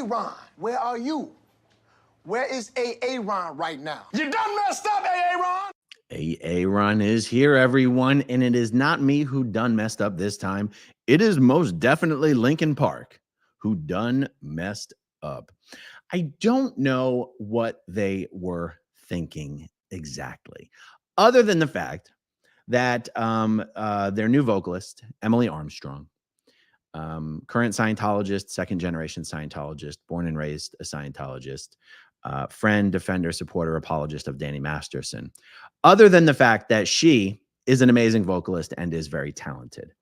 Ron, where are you? Where is Ron right now? You done messed up, Ron! Ron is here, everyone, and it is not me who done messed up this time. It is most definitely Linkin Park who done messed up. I don't know what they were thinking exactly, other than the fact that their new vocalist, Emily Armstrong, current Scientologist, second-generation Scientologist, born and raised a Scientologist, friend, defender, supporter, apologist of Danny Masterson, other than the fact that she is an amazing vocalist and is very talented.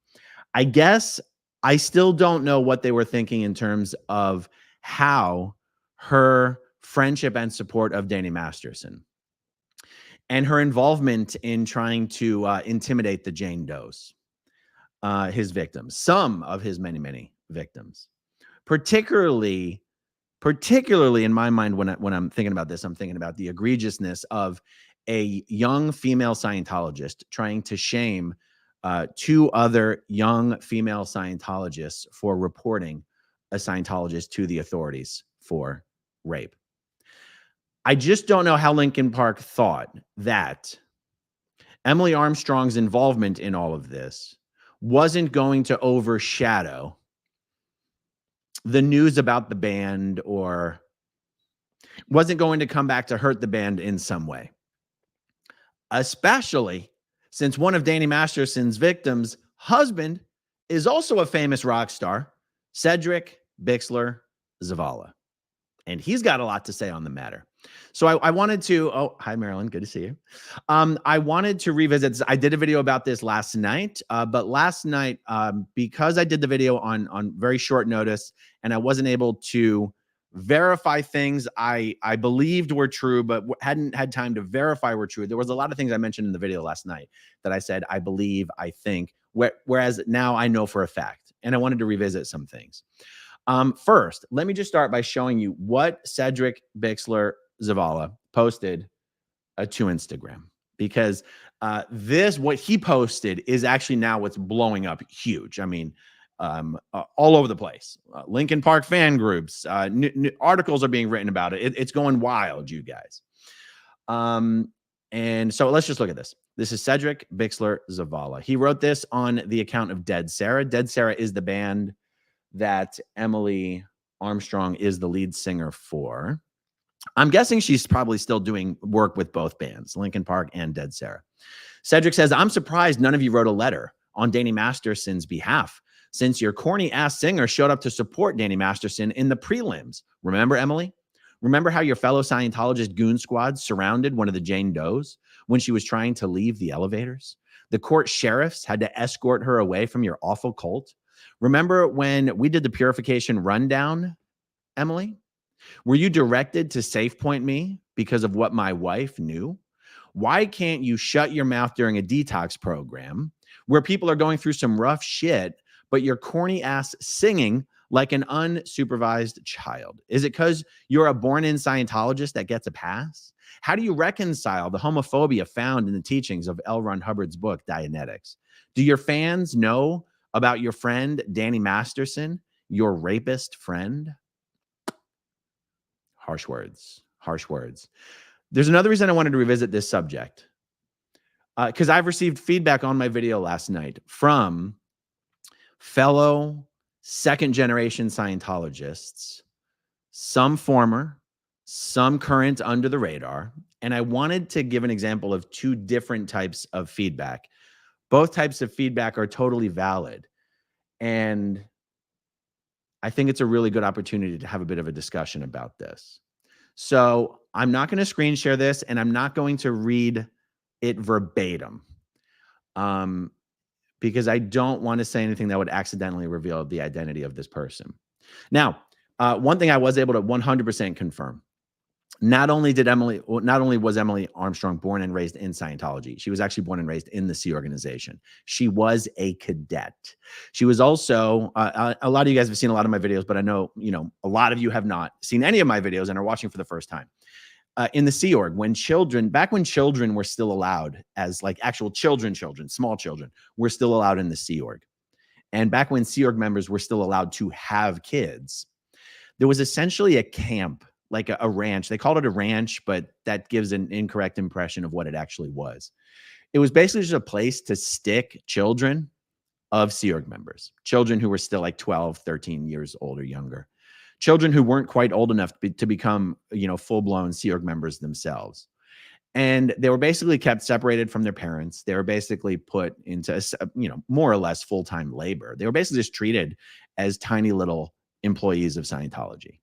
I guess I still don't know what they were thinking in terms of how her friendship and support of Danny Masterson and her involvement in trying to intimidate the Jane Does, his victims, some of his many, many victims, particularly in my mind, when I'm thinking about this, I'm thinking about the egregiousness of a young female Scientologist trying to shame two other young female Scientologists for reporting a Scientologist to the authorities for rape. I just don't know how Linkin Park thought that Emily Armstrong's involvement in all of this wasn't going to overshadow the news about the band, or wasn't going to come back to hurt the band in some way, especially since one of Danny Masterson's victims' husband is also a famous rock star, Cedric Bixler-Zavala, and he's got a lot to say on the matter. So I wanted to, oh, hi, Marilyn. Good to see you. I wanted to revisit this. I did a video about this last night, but last night, because I did the video on very short notice and I wasn't able to verify things I believed were true, but hadn't had time to verify were true. There was a lot of things I mentioned in the video last night that I said, I believe, I think, whereas now I know for a fact, and I wanted to revisit some things. First, let me just start by showing you what Cedric Bixler-Zavala posted to Instagram, because what he posted is actually now what's blowing up huge. I mean, all over the place. Linkin Park fan groups, new articles are being written about it. It's going wild, you guys. And so let's just look at this. This is Cedric Bixler-Zavala. He wrote this on the account of Dead Sara. Dead Sara is the band that Emily Armstrong is the lead singer for. I'm guessing she's probably still doing work with both bands, Linkin Park and Dead Sara. Cedric says, I'm surprised none of you wrote a letter on Danny Masterson's behalf, since your corny ass singer showed up to support Danny Masterson in the prelims. Remember, Emily? Remember how your fellow Scientologist goon squad surrounded one of the Jane Does when she was trying to leave the elevators? The court sheriffs had to escort her away from your awful cult. Remember when we did the purification rundown, Emily? Were you directed to safe point me because of what my wife knew? Why can't you shut your mouth during a detox program where people are going through some rough shit, but you're corny ass singing like an unsupervised child? Is it because you're a born-in Scientologist that gets a pass? How do you reconcile the homophobia found in the teachings of L. Ron Hubbard's book, Dianetics? Do your fans know about your friend, Danny Masterson, your rapist friend? Harsh words, harsh words. There's another reason I wanted to revisit this subject, because I've received feedback on my video last night from fellow second-generation Scientologists, some former, some current under the radar, and I wanted to give an example of two different types of feedback. Both types of feedback are totally valid, and I think it's a really good opportunity to have a bit of a discussion about this. So I'm not going to screen share this, and I'm not going to read it verbatim, because I don't want to say anything that would accidentally reveal the identity of this person. Now, one thing I was able to 100% confirm. Not only was Emily Armstrong born and raised in Scientology, she was actually born and raised in the Sea organization. She was a cadet. She was also, a lot of you guys have seen a lot of my videos, but I know, a lot of you have not seen any of my videos and are watching for the first time. In the Sea Org, back when children were still allowed as like actual children, small children, were still allowed in the Sea Org. And back when Sea Org members were still allowed to have kids, there was essentially a camp, like a ranch. They called it a ranch, but that gives an incorrect impression of what it actually was. It was basically just a place to stick children of Sea Org members, children who were still like 12, 13 years old or younger, children who weren't quite old enough to become, full-blown Sea Org members themselves. And they were basically kept separated from their parents. They were basically put into, more or less full-time labor. They were basically just treated as tiny little employees of Scientology.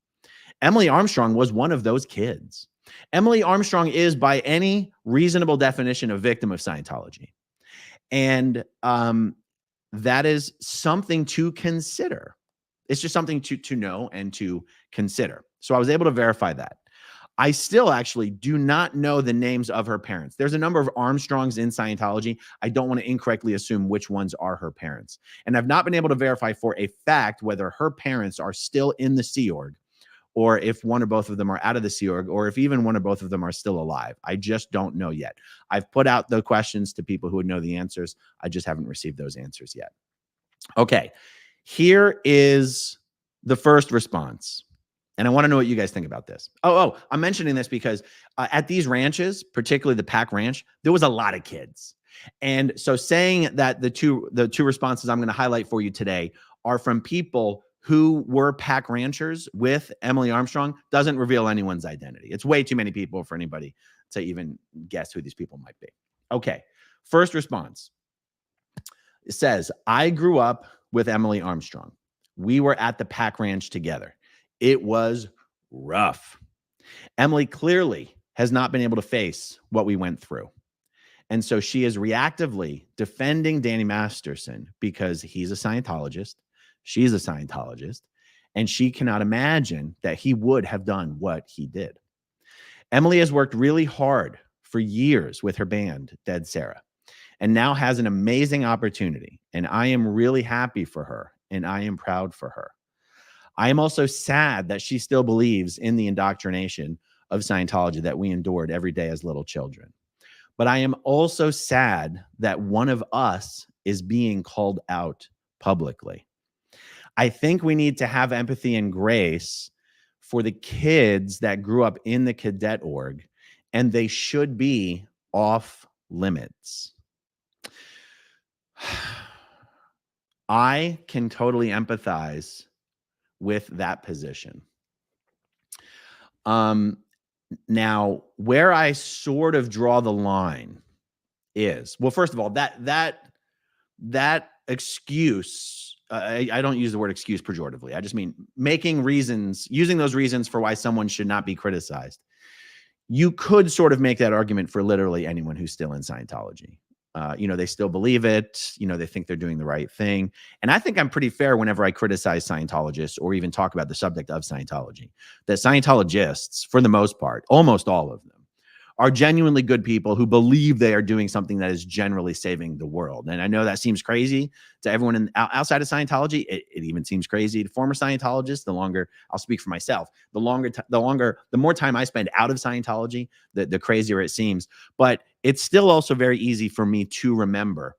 Emily Armstrong was one of those kids. Emily Armstrong is, by any reasonable definition, a victim of Scientology. And that is something to consider. It's just something to know and to consider. So I was able to verify that. I still actually do not know the names of her parents. There's a number of Armstrongs in Scientology. I don't want to incorrectly assume which ones are her parents. And I've not been able to verify for a fact whether her parents are still in the Sea Org, or if one or both of them are out of the Sea Org, or if even one or both of them are still alive. I just don't know yet. I've put out the questions to people who would know the answers. I just haven't received those answers yet. Okay, here is the first response. And I want to know what you guys think about this. Oh, I'm mentioning this because at these ranches, particularly the Pack Ranch, there was a lot of kids. And so saying that the two responses I'm going to highlight for you today are from people who were Pack Ranchers with Emily Armstrong doesn't reveal anyone's identity. It's way too many people for anybody to even guess who these people might be. Okay, first response. It says, I grew up with Emily Armstrong. We were at the Pack Ranch together. It was rough. Emily clearly has not been able to face what we went through. And so she is reactively defending Danny Masterson because he's a Scientologist. She's a Scientologist. And she cannot imagine that he would have done what he did. Emily has worked really hard for years with her band, Dead Sara, and now has an amazing opportunity. And I am really happy for her, and I am proud for her. I am also sad that she still believes in the indoctrination of Scientology that we endured every day as little children. But I am also sad that one of us is being called out publicly. I think we need to have empathy and grace for the kids that grew up in the cadet org, and they should be off limits. I can totally empathize with that position. Now, where I sort of draw the line is, well, first of all, that excuse, I don't use the word excuse pejoratively. I just mean making reasons, using those reasons for why someone should not be criticized. You could sort of make that argument for literally anyone who's still in Scientology. They still believe it. They think they're doing the right thing. And I think I'm pretty fair whenever I criticize Scientologists or even talk about the subject of Scientology, that Scientologists, for the most part, almost all of them, are genuinely good people who believe they are doing something that is generally saving the world. And I know that seems crazy to everyone outside of Scientology. It even seems crazy to former Scientologists. The longer, I'll speak for myself, the more time I spend out of Scientology, the crazier it seems. But it's still also very easy for me to remember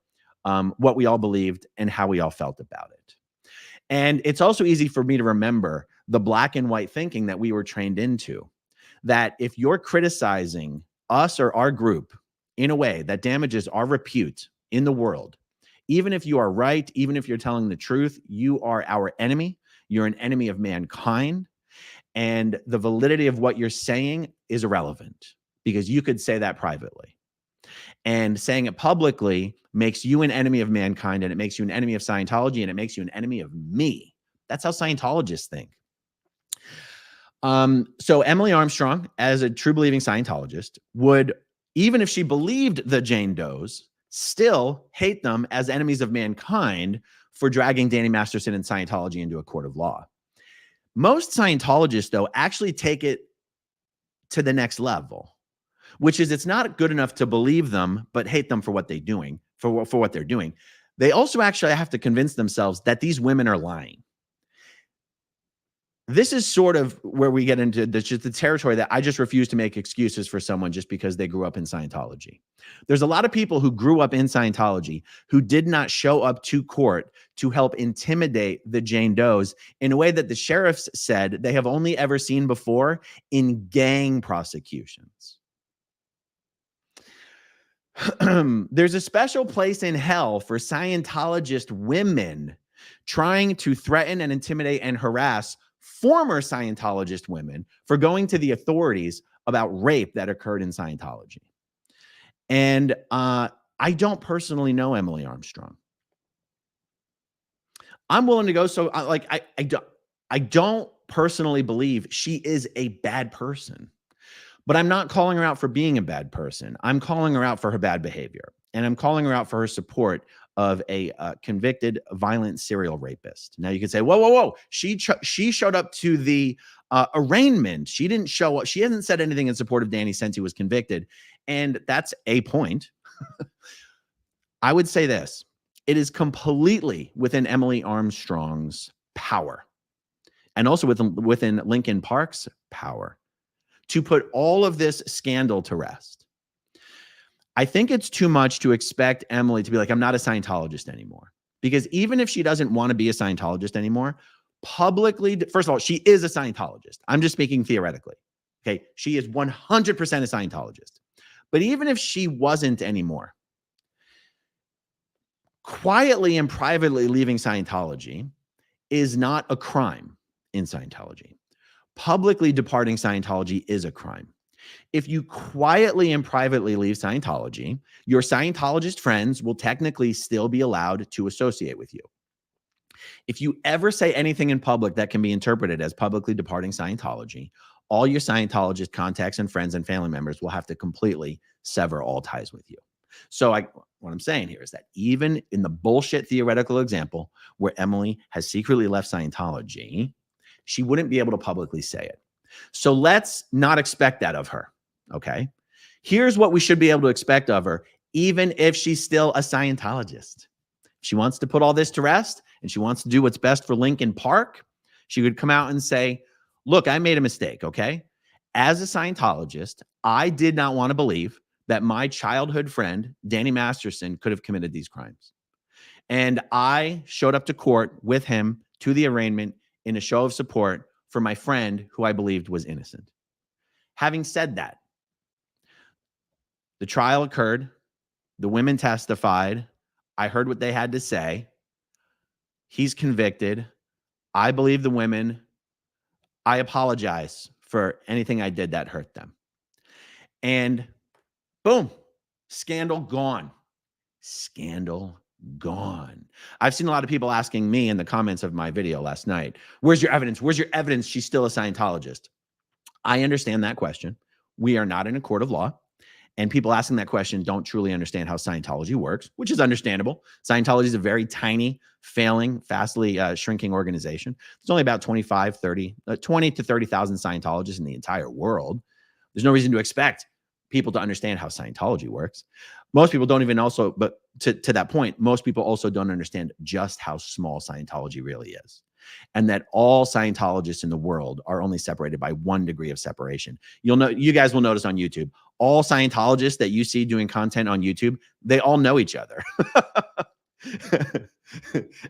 what we all believed and how we all felt about it. And it's also easy for me to remember the black and white thinking that we were trained into, that if you're criticizing us or our group in a way that damages our repute in the world, even if you are right, even if you're telling the truth, you are our enemy. You're an enemy of mankind. And the validity of what you're saying is irrelevant because you could say that privately. And saying it publicly makes you an enemy of mankind, and it makes you an enemy of Scientology, and it makes you an enemy of me. That's how Scientologists think. So Emily Armstrong, as a true believing Scientologist, would, even if she believed the Jane Does, still hate them as enemies of mankind for dragging Danny Masterson and Scientology into a court of law. Most Scientologists, though, actually take it to the next level, which is it's not good enough to believe them, but hate them for what they're doing, for what they're doing. They also actually have to convince themselves that these women are lying. this is sort of where we get into the territory that I just refuse to make excuses for someone just because they grew up in Scientology. There's a lot of people who grew up in Scientology who did not show up to court to help intimidate the Jane Does in a way that the sheriffs said they have only ever seen before in gang prosecutions. There's a special place in hell for Scientologist women trying to threaten and intimidate and harass former Scientologist women for going to the authorities about rape that occurred in Scientology. And I don't personally know Emily Armstrong. I'm willing to go. So I don't personally believe she is a bad person. But I'm not calling her out for being a bad person. I'm calling her out for her bad behavior. And I'm calling her out for her support of a convicted violent serial rapist. Now you could say, whoa, whoa, whoa. She showed up to the arraignment. She didn't show up. She hasn't said anything in support of Danny since he was convicted. And that's a point. I would say this. It is completely within Emily Armstrong's power. And also within Linkin Park's power to put all of this scandal to rest. I think it's too much to expect Emily to be like, I'm not a Scientologist anymore. Because even if she doesn't want to be a Scientologist anymore, publicly, first of all, she is a Scientologist. I'm just speaking theoretically. Okay. She is 100% a Scientologist. But even if she wasn't anymore, quietly and privately leaving Scientology is not a crime in Scientology. Publicly departing Scientology is a crime. If you quietly and privately leave Scientology, your Scientologist friends will technically still be allowed to associate with you. If you ever say anything in public that can be interpreted as publicly departing Scientology, all your Scientologist contacts and friends and family members will have to completely sever all ties with you. So what I'm saying here is that even in the bullshit theoretical example where Emily has secretly left Scientology, she wouldn't be able to publicly say it. So let's not expect that of her, okay? Here's what we should be able to expect of her, even if she's still a Scientologist. If she wants to put all this to rest and she wants to do what's best for Linkin Park, she could come out and say, look, I made a mistake, okay? As a Scientologist, I did not want to believe that my childhood friend, Danny Masterson, could have committed these crimes. And I showed up to court with him to the arraignment in a show of support for my friend who I believed was innocent. Having said that, the trial occurred. The women testified. I heard what they had to say. He's convicted. I believe the women. I apologize for anything I did that hurt them. And boom, scandal gone. Scandal gone. I've seen a lot of people asking me in the comments of my video last night, where's your evidence? Where's your evidence she's still a Scientologist? I understand that question. We are not in a court of law. And people asking that question don't truly understand how Scientology works, which is understandable. Scientology is a very tiny, failing, fastly shrinking organization. There's only about 20 to 30,000 Scientologists in the entire world. There's no reason to expect people to understand how Scientology works. Most people don't even also, but to that point, most people also don't understand just how small Scientology really is. And that all Scientologists in the world are only separated by 1 degree of separation. You guys will notice on YouTube, all Scientologists that you see doing content on YouTube, they all know each other.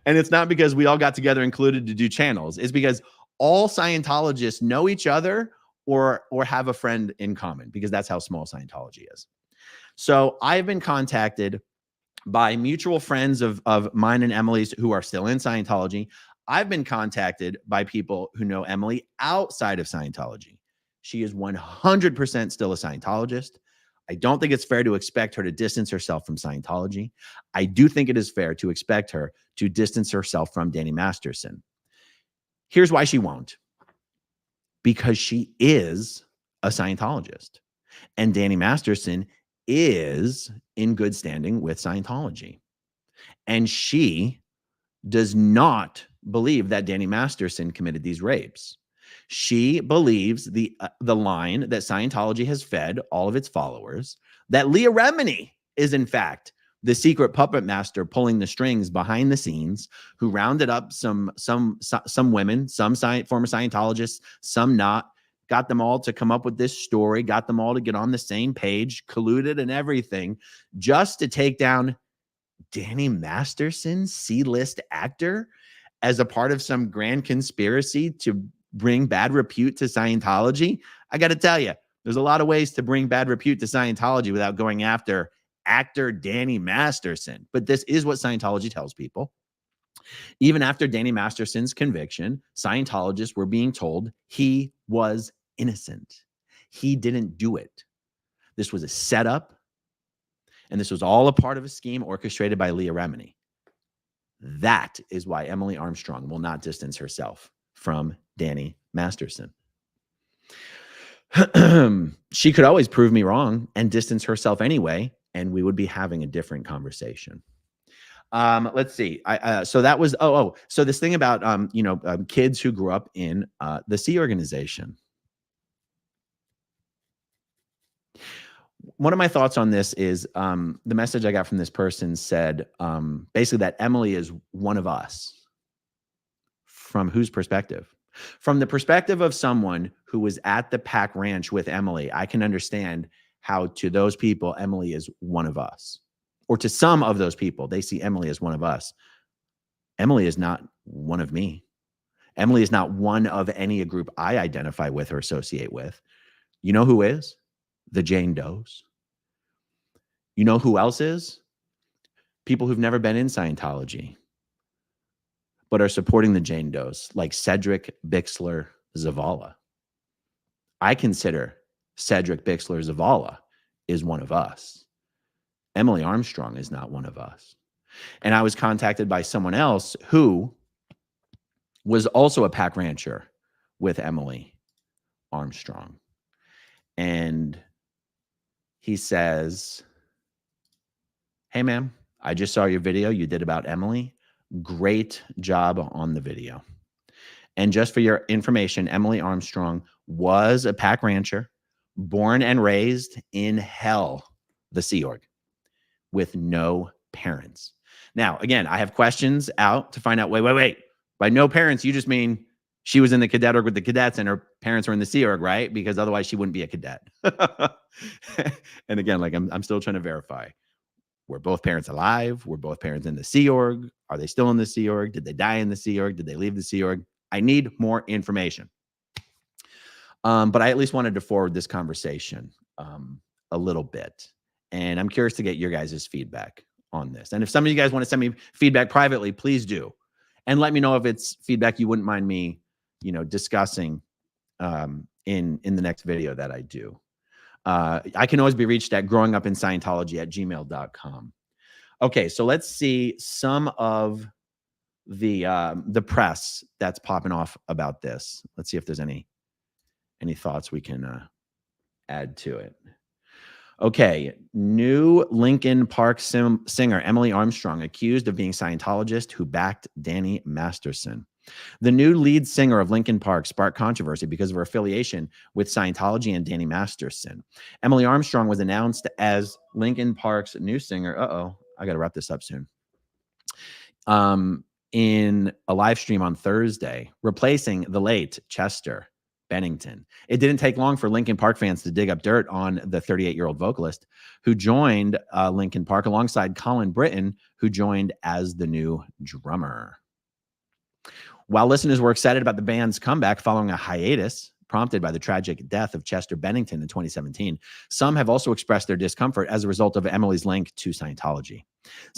And it's not because we all got together and colluded to do channels. It's because all Scientologists know each other or have a friend in common, because that's how small Scientology is. So I've been contacted by mutual friends of mine and Emily's who are still in Scientology. I've been contacted by people who know Emily outside of Scientology. She is 100% still a Scientologist. I don't think it's fair to expect her to distance herself from Scientology. I do think it is fair to expect her to distance herself from Danny Masterson. Here's why she won't. Because she is a Scientologist. And Danny Masterson is in good standing with Scientology. And she does not believe that Danny Masterson committed these rapes. She believes the line that Scientology has fed all of its followers, that Leah Remini is in fact the secret puppet master pulling the strings behind the scenes, who rounded up some women, some former Scientologists, some not, got them all to come up with this story, got them all to get on the same page, colluded and everything, just to take down Danny Masterson, C-list actor, as a part of some grand conspiracy to bring bad repute to Scientology. I got to tell you, there's a lot of ways to bring bad repute to Scientology without going after actor Danny Masterson. But this is what Scientology tells people. Even after Danny Masterson's conviction, Scientologists were being told he was innocent. He didn't do it. This was a setup, and this was all a part of a scheme orchestrated by Leah Remini. That is why Emily Armstrong will not distance herself from Danny Masterson. She could always prove me wrong and distance herself anyway, and we would be having a different conversation. Let's see. So that was, so this thing about, kids who grew up in the Sea Organization. One of my thoughts on this is the message I got from this person said basically that Emily is one of us. From whose perspective? From the perspective of someone who was at the Pack Ranch with Emily, I can understand how to those people, Emily is one of us. Or to some of those people, they see Emily as one of us. Emily is not one of me. Emily is not one of any group I identify with or associate with. You know who is? The Jane Does. You know who else is? People who've never been in Scientology, but are supporting the Jane Does, like Cedric Bixler-Zavala. I consider Cedric Bixler-Zavala is one of us. Emily Armstrong is not one of us. And I was contacted by someone else who was also a Pack Rancher with Emily Armstrong. And he says, "Hey, ma'am, I just saw your video you did about Emily. Great job on the video. And just for your information, Emily Armstrong was a Pack Rancher, born and raised in hell, the Sea Org, with no parents." Now, again, I have questions out to find out, wait. By no parents, you just mean she was in the cadet org with the cadets and her parents were in the Sea Org, right? Because otherwise she wouldn't be a cadet. And again, like I'm still trying to verify. Were both parents alive? Were both parents in the Sea Org? Are they still in the Sea Org? Did they die in the Sea Org? Did they leave the Sea Org? I need more information. But I at least wanted to forward this conversation a little bit. And I'm curious to get your guys' feedback on this. And if some of you guys want to send me feedback privately, please do. And let me know if it's feedback you wouldn't mind me, discussing in the next video that I do. I can always be reached at growingupinscientology@gmail.com. Okay, so let's see some of the press that's popping off about this. Let's see if there's any thoughts we can add to it. Okay, new Linkin Park singer Emily Armstrong accused of being Scientologist who backed Danny Masterson. The new lead singer of Linkin Park sparked controversy because of her affiliation with Scientology and Danny Masterson. Emily Armstrong was announced as Linkin Park's new singer. I got to wrap this up soon. In a live stream on Thursday, replacing the late Chester Bennington. It didn't take long for Linkin Park fans to dig up dirt on the 38-year-old vocalist who joined Linkin Park alongside Colin Britton, who joined as the new drummer. While listeners were excited about the band's comeback following a hiatus prompted by the tragic death of Chester Bennington in 2017, some have also expressed their discomfort as a result of Emily's link to Scientology.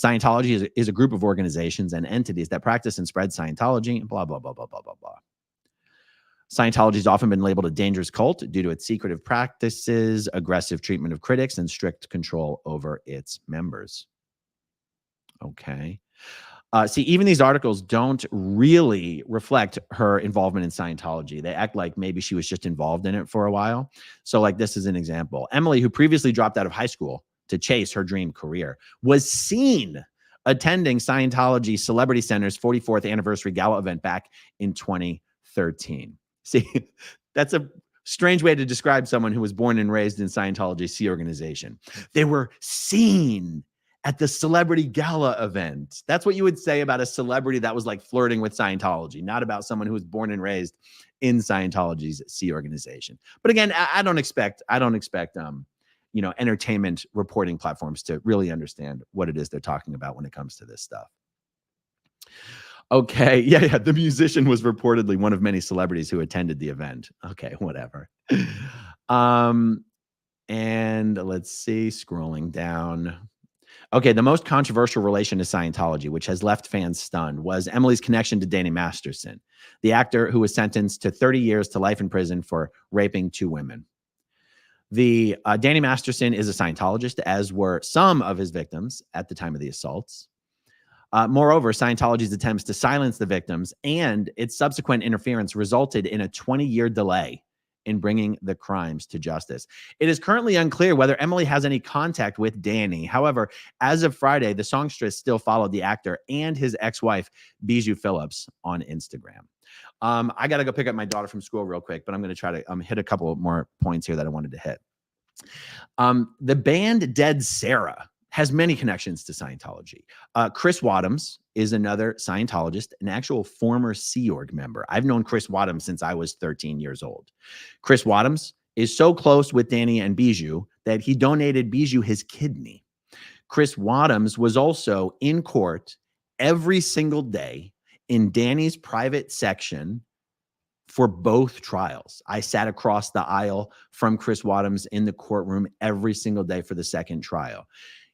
Scientology is a group of organizations and entities that practice and spread Scientology, blah, blah, blah, blah, blah, blah, blah. Scientology has often been labeled a dangerous cult due to its secretive practices, aggressive treatment of critics, and strict control over its members. Okay. See, even these articles don't really reflect her involvement in Scientology. They act like maybe she was just involved in it for a while. So like this is an example. Emily, who previously dropped out of high school to chase her dream career, was seen attending Scientology Celebrity Center's 44th anniversary gala event back in 2013. See, that's a strange way to describe someone who was born and raised in Scientology Sea Organization. They were seen at the celebrity gala event. That's what you would say about a celebrity that was like flirting with Scientology, not about someone who was born and raised in Scientology's C organization. But again, I don't expect entertainment reporting platforms to really understand what it is they're talking about when it comes to this stuff. Okay. Yeah. The musician was reportedly one of many celebrities who attended the event. Okay, whatever. And let's see, scrolling down. Okay, the most controversial relation to Scientology, which has left fans stunned, was Emily's connection to Danny Masterson, the actor who was sentenced to 30 years to life in prison for raping 2 women. The Danny Masterson is a Scientologist, as were some of his victims at the time of the assaults. Moreover, Scientology's attempts to silence the victims and its subsequent interference resulted in a 20-year delay in bringing the crimes to justice. It is currently unclear whether Emily has any contact with Danny. However, as of Friday, the songstress still followed the actor and his ex-wife, Bijou Phillips, on Instagram. I got to go pick up my daughter from school real quick, but I'm going to try to hit a couple more points here that I wanted to hit. The band Dead Sara has many connections to Scientology. Chris Wadhams is another Scientologist, an actual former Sea Org member. I've known Chris Wadhams since I was 13 years old. Chris Wadhams is so close with Danny and Bijou that he donated Bijou his kidney. Chris Wadhams was also in court every single day in Danny's private section for both trials. I sat across the aisle from Chris Wadhams in the courtroom every single day for the second trial.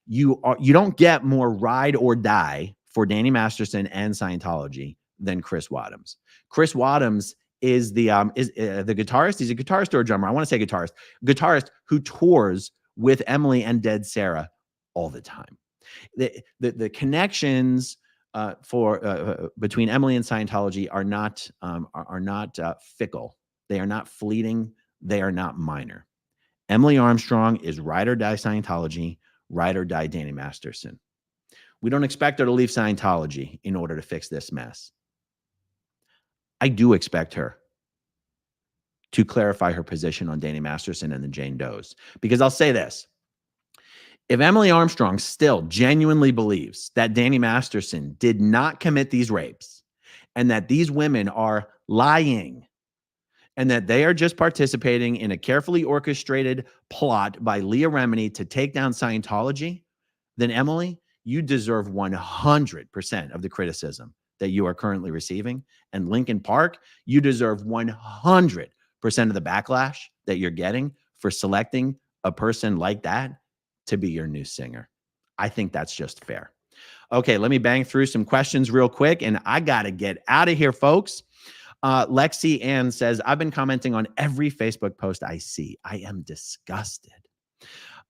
You don't get more ride or die for Danny Masterson and Scientology than Chris Wadhams. Chris Wadhams is the guitarist. He's a guitarist or a drummer. I want to say guitarist who tours with Emily and Dead Sara all the time. The connections between Emily and Scientology are not fickle. They are not fleeting. They are not minor. Emily Armstrong is ride or die Scientology, ride or die Danny Masterson. We don't expect her to leave Scientology in order to fix this mess. I do expect her to clarify her position on Danny Masterson and the Jane Does. Because I'll say this. If Emily Armstrong still genuinely believes that Danny Masterson did not commit these rapes and that these women are lying and that they are just participating in a carefully orchestrated plot by Leah Remini to take down Scientology, then Emily, you deserve 100% of the criticism that you are currently receiving. And Linkin Park, you deserve 100% of the backlash that you're getting for selecting a person like that to be your new singer. I think that's just fair. Okay, let me bang through some questions real quick, and I got to get out of here, folks. Lexi Ann says, I've been commenting on every Facebook post I see. I am disgusted.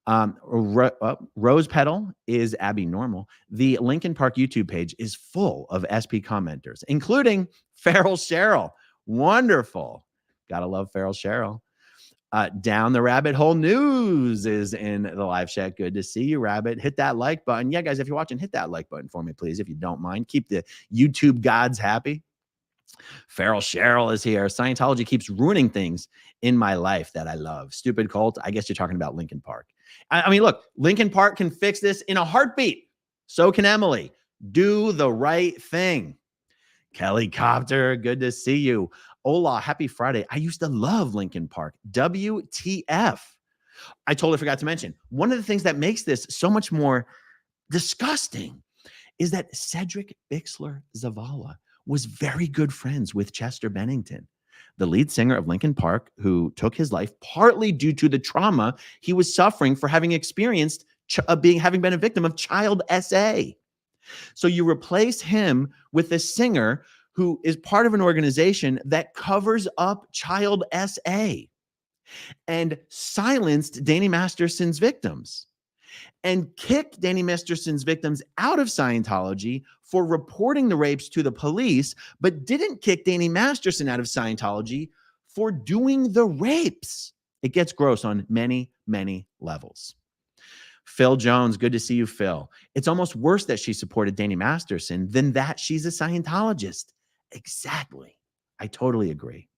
Rose Petal is Abby Normal. The Linkin Park YouTube page is full of SP commenters, including Feral Cheryl. Wonderful. Gotta love Feral Cheryl. Down the Rabbit Hole News is in the live chat. Good to see you, Rabbit. Hit that like button. Yeah, guys, if you're watching, hit that like button for me, please, if you don't mind. Keep the YouTube gods happy. Feral Cheryl is here. Scientology keeps ruining things in my life that I love. Stupid cult. I guess you're talking about Linkin Park. I mean, look, Linkin Park can fix this in a heartbeat. So can Emily. Do the right thing. Kelly Copter, good to see you. Ola, happy Friday. I used to love Linkin Park. WTF. I totally forgot to mention, one of the things that makes this so much more disgusting is that Cedric Bixler-Zavala was very good friends with Chester Bennington, the lead singer of Linkin Park, who took his life partly due to the trauma he was suffering for having experienced having been a victim of child SA. So you replace him with a singer who is part of an organization that covers up child SA and silenced Danny Masterson's victims and kicked Danny Masterson's victims out of Scientology for reporting the rapes to the police, but didn't kick Danny Masterson out of Scientology for doing the rapes. It gets gross on many, many levels. Phil Jones, good to see you, Phil. It's almost worse that she supported Danny Masterson than that she's a Scientologist. Exactly. I totally agree.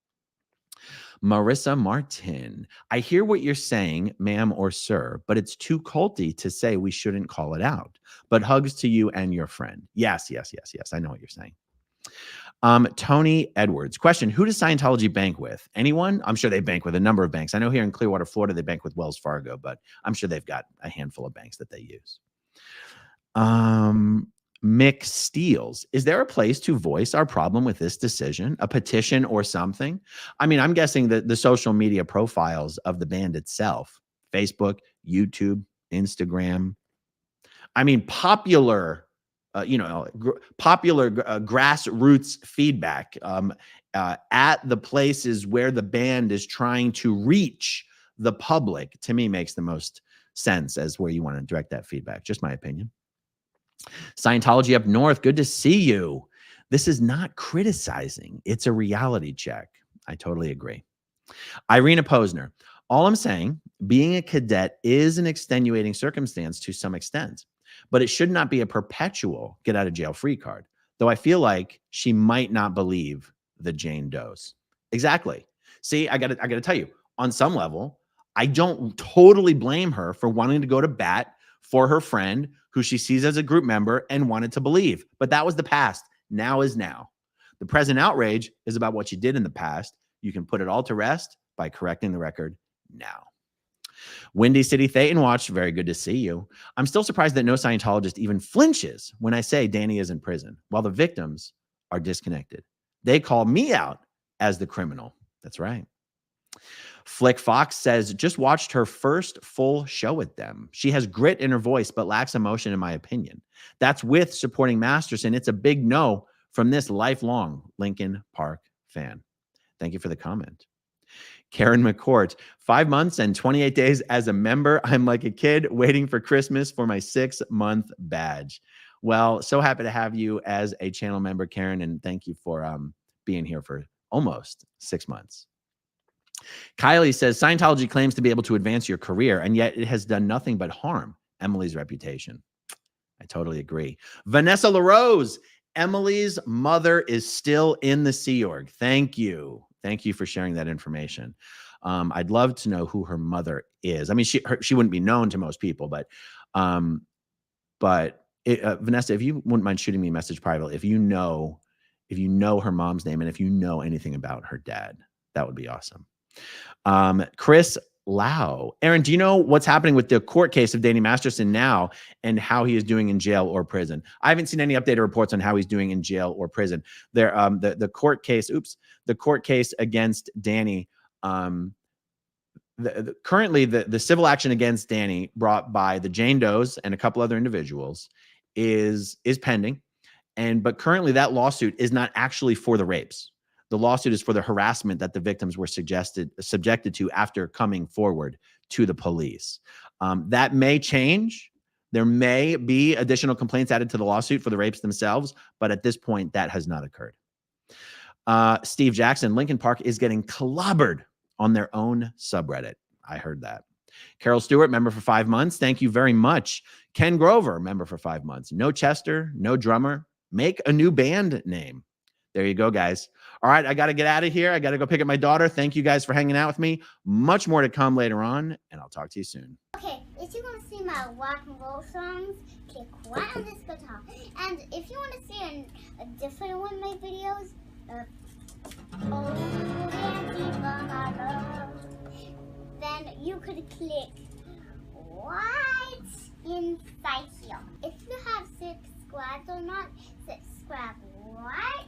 Marissa Martin, I hear what you're saying, ma'am or sir, but it's too culty to say we shouldn't call it out. But hugs to you and your friend. Yes. I know what you're saying. Tony Edwards, question, who does Scientology bank with? Anyone? I'm sure they bank with a number of banks. I know here in Clearwater, Florida, they bank with Wells Fargo, but I'm sure they've got a handful of banks that they use. Mick Steels, is there a place to voice our problem with this decision, a petition or something? I mean, I'm guessing that the social media profiles of the band itself, Facebook, YouTube, Instagram, I mean, popular grassroots feedback at the places where the band is trying to reach the public, to me, makes the most sense as where you want to direct that feedback. Just my opinion. Scientology up north, good to see you. This is not criticizing. It's a reality check. I totally agree. Irina Posner, all I'm saying, being a cadet is an extenuating circumstance to some extent, but it should not be a perpetual get out of jail free card, though I feel like she might not believe the Jane Does. Exactly. See, I got to tell you, on some level, I don't totally blame her for wanting to go to bat for her friend who she sees as a group member and wanted to believe. But that was the past. Now is now. The present outrage is about what you did in the past. You can put it all to rest by correcting the record now. Windy City Thetan Watch, very good to see you. I'm still surprised that no Scientologist even flinches when I say Danny is in prison, while the victims are disconnected. They call me out as the criminal. That's right. Flick Fox says, just watched her first full show with them. She has grit in her voice, but lacks emotion, in my opinion. That's with supporting Masterson. It's a big no from this lifelong Linkin Park fan. Thank you for the comment. Karen McCourt, 5 months and 28 days as a member. I'm like a kid waiting for Christmas for my 6-month badge. Well, so happy to have you as a channel member, Karen, and thank you for being here for almost 6 months. Kylie says, Scientology claims to be able to advance your career, and yet it has done nothing but harm Emily's reputation. I totally agree. Vanessa LaRose, Emily's mother is still in the Sea Org. Thank you. Thank you for sharing that information. I'd love to know who her mother is. I mean, she wouldn't be known to most people, but Vanessa, if you wouldn't mind shooting me a message privately, if you know her mom's name and if you know anything about her dad, that would be awesome. Chris Lau, Aaron, do you know what's happening with the court case of Danny Masterson now and how he is doing in jail or prison? I haven't seen any updated reports on how he's doing in jail or prison. There, the court case against Danny. Currently, the civil action against Danny brought by the Jane Does and a couple other individuals is pending, but currently that lawsuit is not actually for the rapes. The lawsuit is for the harassment that the victims were subjected to after coming forward to the police. That may change. There may be additional complaints added to the lawsuit for the rapes themselves, but at this point, that has not occurred. Steve Jackson, Linkin Park is getting clobbered on their own subreddit. I heard that. Carol Stewart, member for 5 months. Thank you very much. Ken Grover, member for 5 months. No Chester, no drummer. Make a new band name. There you go, guys. All right, I got to get out of here. I got to go pick up my daughter. Thank you guys for hanging out with me. Much more to come later on, and I'll talk to you soon. Okay, if you want to see my rock and roll songs, click right on this guitar. And if you want to see a different one of my videos, then you could click right inside here. If you have subscribed or not, subscribe right